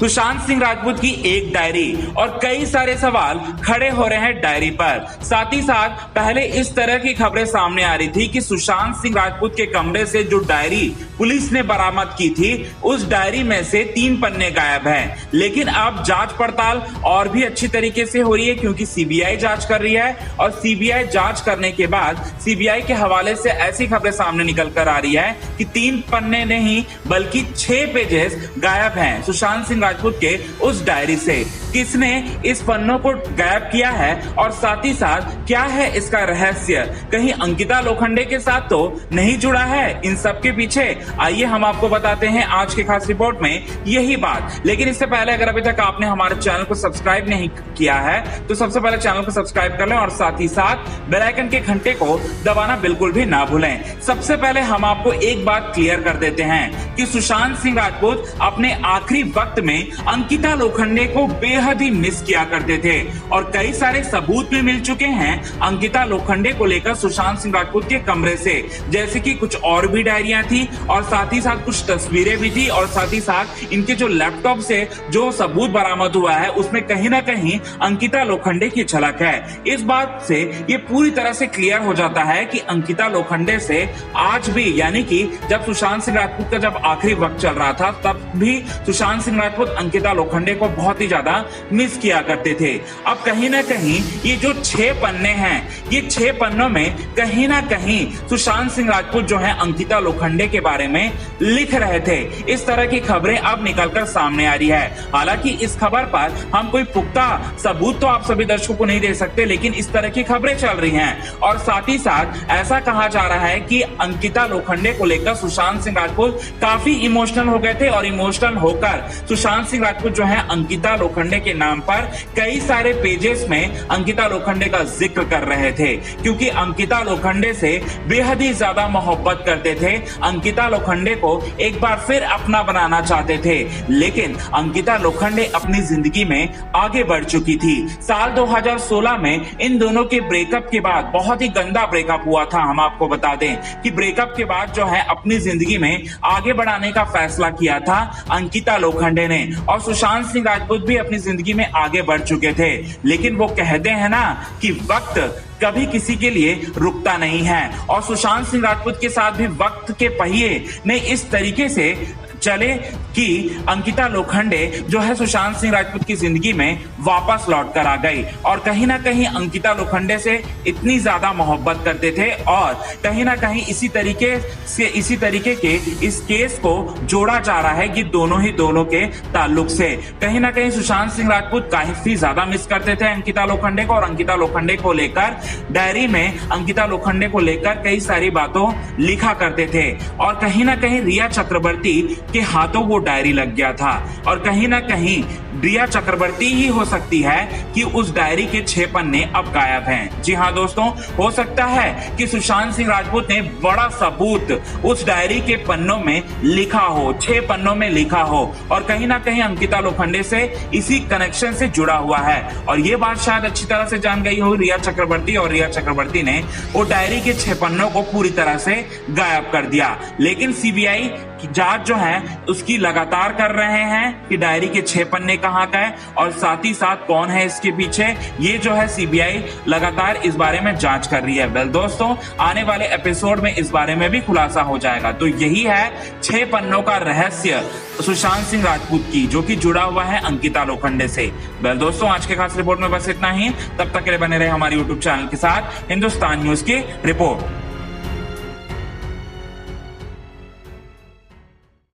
सुशांत सिंह राजपूत की एक डायरी और कई सारे सवाल खड़े हो रहे हैं डायरी पर। साथ ही साथ पहले इस तरह की खबरें सामने आ रही थी कि सुशांत सिंह राजपूत के कमरे से जो डायरी पुलिस ने बरामद की थी उस डायरी में से 3 पन्ने गायब हैं। लेकिन अब जांच पड़ताल और भी अच्छी तरीके से हो रही है क्योंकि सीबीआई जांच कर रही है और सीबीआई जांच करने के बाद सीबीआई के हवाले से ऐसी खबरें सामने निकल कर आ रही है कि 3 पन्ने नहीं बल्कि 6 पेजेस गायब हैं सुशांत सिंह राजपूत के उस डायरी से। किसने इस पन्नों को गायब किया है और साथ ही साथ क्या है इसका रहस्य, कहीं अंकिता लोखंडे के साथ तो नहीं जुड़ा है इन सब के पीछे? आइए हम आपको बताते हैं आज के खास रिपोर्ट में यही बात। लेकिन इससे पहले अगर अभी तक आपने हमारे चैनल को सब्सक्राइब नहीं किया है तो सबसे पहले चैनल को सब्सक्राइब कर लें और साथ ही साथ बेल आइकन के घंटे को दबाना बिल्कुल भी ना भूलें। सबसे पहले हम आपको एक बात क्लियर कर देते हैं कि सुशांत सिंह राजपूत अपने आखिरी वक्त में अंकिता लोखंडे को बेहद ही मिस किया करते थे और कई सारे सबूत भी मिल चुके हैं अंकिता लोखंडे को लेकर सुशांत सिंह राजपूत के कमरे से, जैसे कि कुछ और भी डायरियां थी और साथ ही साथ कुछ तस्वीरें भी थी और साथ ही साथ इनके जो लैपटॉप से जो सबूत बरामद हुआ है उसमें कहीं ना कहीं अंकिता लोखंडे की झलक है। इस बात से ये पूरी तरह से क्लियर हो जाता है कि अंकिता लोखंडे से आज भी, यानी कि जब सुशांत सिंह राजपूत का जब आखिरी वक्त चल रहा था तब भी सुशांत सिंह राजपूत अंकिता लोखंडे को बहुत ही ज्यादा मिस किया करते थे। अब कहीं ना कहीं ये जो 6 पन्ने हैं, ये 6 पन्नों में कहीं ना कहीं सुशांत सिंह राजपूत जो है अंकिता लोखंडे के बारे में लिख रहे थे। इस तरह की खबरें अब निकलकर सामने आ रही है। हालांकि इस खबर पर हम कोई पुख्ता सबूत तो आप सभी दर्शकों को नहीं दे सकते, लेकिन इस तरह की खबरें चल रही हैं और साथ ही साथ ऐसा कहा जा रहा है कि अंकिता लोखंडे को लेकर सुशांत सिंह राजपूत काफी इमोशनल हो गए थे और इमोशनल होकर सुशांत सिंह राजपूत जो है अंकिता लोखंडे के नाम पर कई सारे पेजेस में अंकिता लोखंडे का जिक्र कर रहे थे क्योंकि अंकिता लोखंडे से बेहद ही ज्यादा मोहब्बत करते थे। अंकिता लोखंडे को एक बार फिर अपना बनाना चाहते थे, लेकिन अंकिता लोखंडे अपनी जिंदगी में आगे बढ़ चुकी थी। साल 2016 में इन दोनों के ब्रेकअप के बाद, बहुत ही गंदा ब्रेकअप हुआ था, हम आपको बता दें कि ब्रेकअप के बाद जो है अपनी जिंदगी में आगे बढ़ाने का फैसला किया था अंकिता लोखंडे ने और सुशांत सिंह राजपूत भी अपनी जिंदगी में आगे बढ़ चुके थे। लेकिन वो कहते हैं ना कि वक्त कभी किसी के लिए रुकता नहीं है और सुशांत सिंह राजपूत के साथ भी वक्त के पहिए ने इस तरीके से चले कि अंकिता लोखंडे जो है सुशांत सिंह राजपूत की जिंदगी में वापस लौट कर आ गई और कहीं ना कहीं अंकिता लोखंडे से इतनी ज्यादा मोहब्बत करते थे और कहीं ना कहीं इसी तरीके के इस केस को जोड़ा जा रहा है कि दोनों के ताल्लुक से कहीं ना कहीं सुशांत सिंह राजपूत काफी ज्यादा मिस करते थे अंकिता लोखंडे को और अंकिता लोखंडे को लेकर डायरी में अंकिता लोखंडे को लेकर कई सारी बातों लिखा करते थे और कहीं ना कहीं रिया चक्रवर्ती के हाथों वो डायरी लग गया था और कहीं ना कहीं रिया चक्रवर्ती ही हो सकती है कि उस डायरी के 6 पन्ने अब गायब हैं। जी हाँ दोस्तों, हो सकता है कि सुशांत सिंह राजपूत ने बड़ा सबूत उस डायरी के पन्नों में लिखा हो, 6 पन्नों में लिखा हो और कहीं ना कहीं अंकिता लोखंडे से इसी कनेक्शन से जुड़ा हुआ है और ये बात शायद अच्छी तरह से जान गई हो रिया चक्रवर्ती और रिया चक्रवर्ती ने वो डायरी के 6 पन्नों को पूरी तरह से गायब कर दिया। लेकिन सीबीआई की जांच जो है उसकी लगातार कर रहे हैं कि डायरी के 6 पन्ने कहाँ का है और साथ ही साथ कौन है इसके पीछे, ये जो है सीबीआई लगातार इस बारे में जांच कर रही है। वेल दोस्तों, आने वाले एपिसोड में इस बारे में भी खुलासा हो जाएगा। तो यही है 6 पन्नों का रहस्य सुशांत सिंह राजपूत की, जो कि जुड़ा हुआ है अंकिता लोखंडे से। वेल दोस्तों, आज के खास रिपोर्ट में बस इतना ही। तब तक के लिए बने रहे हमारे यूट्यूब चैनल के साथ हिंदुस्तान न्यूज की रिपोर्ट।